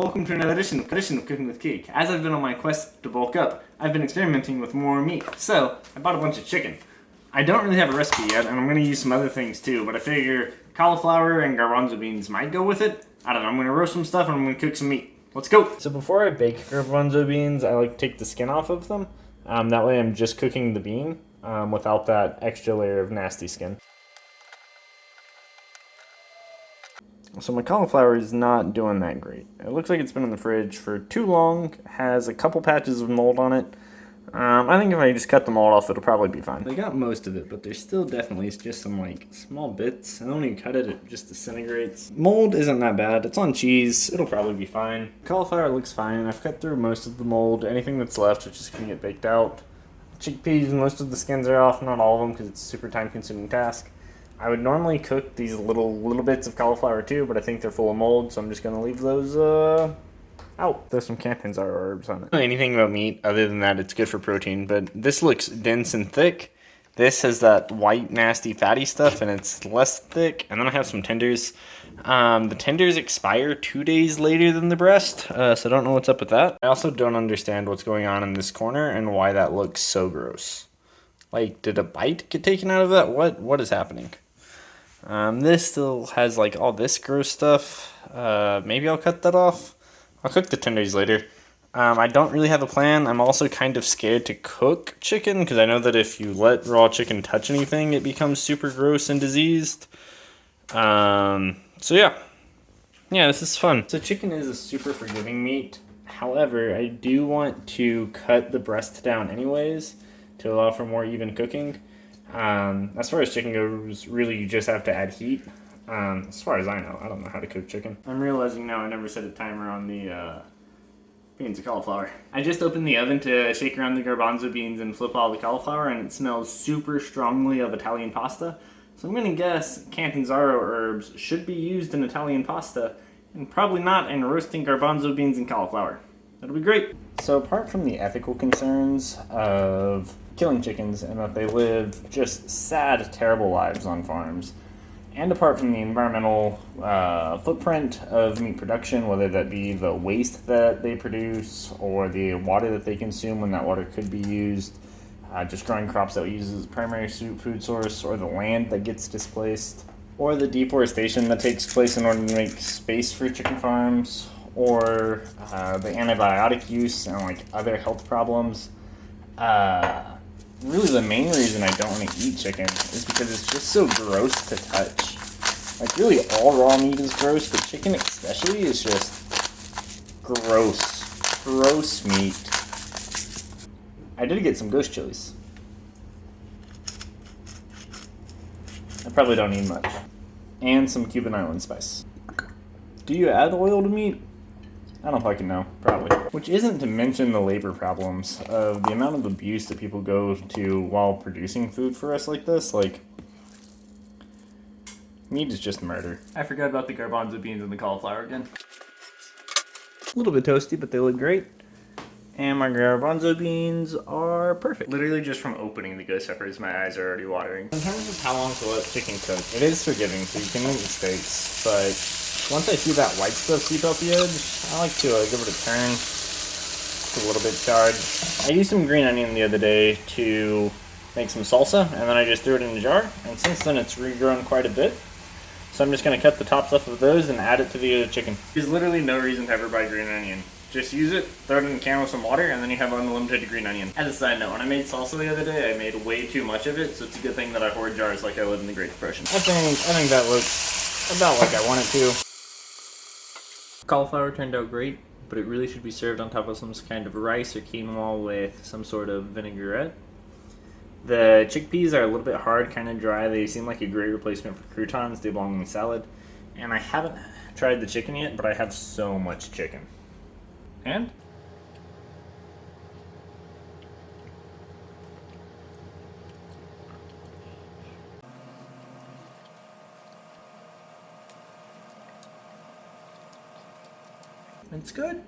Welcome to another edition of Cooking with Keek. As I've been on my quest to bulk up, I've been experimenting with more meat. So, I bought a bunch of chicken. I don't really have a recipe yet, and I'm going to use some other things too, but I figure cauliflower and garbanzo beans might go with it. I don't know, I'm going to roast some stuff and I'm going to cook some meat. Let's go! So before I bake garbanzo beans, I like to take the skin off of them. That way I'm just cooking the bean without that extra layer of nasty skin. So my cauliflower is not doing that great. It looks like it's been in the fridge for too long, has a couple patches of mold on it. I think if I just cut the mold off, it'll probably be fine. They got most of it, but there's still definitely just some like small bits. And when you cut it, it just disintegrates. Mold isn't that bad. It's on cheese. It'll probably be fine. Cauliflower looks fine. I've cut through most of the mold. Anything that's left is just gonna get baked out. Chickpeas, most of the skins are off, not all of them, because it's a super time-consuming task. I would normally cook these little bits of cauliflower too, but I think they're full of mold, so I'm just gonna leave those out. There's some Canton's herbs on it. Anything about meat other than that, it's good for protein, but this looks dense and thick. This has that white, nasty, fatty stuff, and it's less thick. And then I have some tenders. The tenders expire 2 days later than the breast, so I don't know what's up with that. I also don't understand what's going on in this corner and why that looks so gross. Like, did a bite get taken out of that? What is happening? This still has like all this gross stuff. Maybe I'll cut that off. I'll cook the tenders later. I don't really have a plan. I'm also kind of scared to cook chicken because I know that if you let raw chicken touch anything, it becomes super gross and diseased. So yeah, this is fun. So chicken is a super forgiving meat. However, I do want to cut the breast down anyways to allow for more even cooking. As far as chicken goes, really you just have to add heat. As far as I know, I don't know how to cook chicken. I'm realizing now I never set a timer on the beans and cauliflower. I just opened the oven to shake around the garbanzo beans and flip all the cauliflower, and it smells super strongly of Italian pasta. So I'm gonna guess Catanzaro herbs should be used in Italian pasta, and probably not in roasting garbanzo beans and cauliflower. That'll be great. So apart from the ethical concerns of killing chickens and that they live just sad, terrible lives on farms, and apart from the environmental footprint of meat production, whether that be the waste that they produce or the water that they consume when that water could be used, just growing crops that we use as a primary food source, or the land that gets displaced, or the deforestation that takes place in order to make space for chicken farms, or the antibiotic use and like other health problems. Really the main reason I don't want to eat chicken is because it's just so gross to touch. Like really all raw meat is gross, but chicken especially is just gross. Gross meat. I did get some ghost chilies. I probably don't need much. And some Cuban island spice. Do you add oil to meat? I don't fucking know, probably. Which isn't to mention the labor problems of the amount of abuse that people go to while producing food for us like this. Like, meat is just murder. I forgot about the garbanzo beans and the cauliflower again. A little bit toasty, but they look great. And my garbanzo beans are perfect. Literally just from opening the ghost peppers, my eyes are already watering. In terms of how long to let chicken cook, it is forgiving, so you can make mistakes, but once I see that white stuff seep out the edge, I like to give it a turn. It's a little bit charred. I used some green onion the other day to make some salsa, and then I just threw it in a jar, and since then it's regrown quite a bit. So I'm just going to cut the tops off of those and add it to the chicken. There's literally no reason to ever buy green onion. Just use it, throw it in a can with some water, and then you have unlimited green onion. As a side note, when I made salsa the other day, I made way too much of it, so it's a good thing that I hoard jars like I lived in the Great Depression. I think that looks about like I want it to. Cauliflower turned out great, but it really should be served on top of some kind of rice or quinoa with some sort of vinaigrette. The chickpeas are a little bit hard, kind of dry. They seem like a great replacement for croutons. They belong in salad. And I haven't tried the chicken yet, but I have so much chicken. And it's good.